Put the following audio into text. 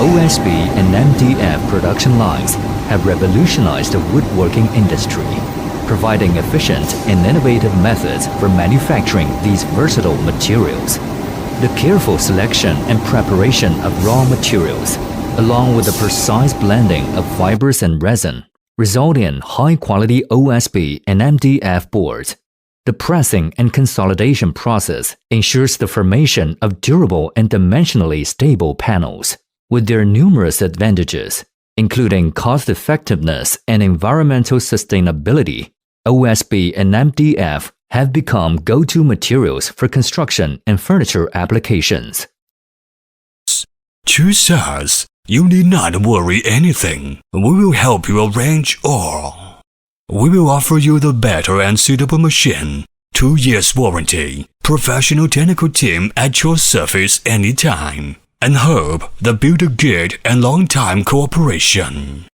OSB and MDF production lines have revolutionized the woodworking industry, providing efficient and innovative methods for manufacturing these versatile materials. The careful selection and preparation of raw materials, along with the precise blending of fibers and resin, result in high-quality OSB and MDF boards. The pressing and consolidation process ensures the formation of durable and dimensionally stable panels. With their numerous advantages, including cost-effectiveness and environmental sustainability, OSB and MDF have become go-to materials for construction and furniture applications. Choose us. You need not worry anything. We will help you arrange all. We will offer you the better and suitable machine, 2 years warranty, professional technical team at your service anytime, and hope the build a good and long-time cooperation.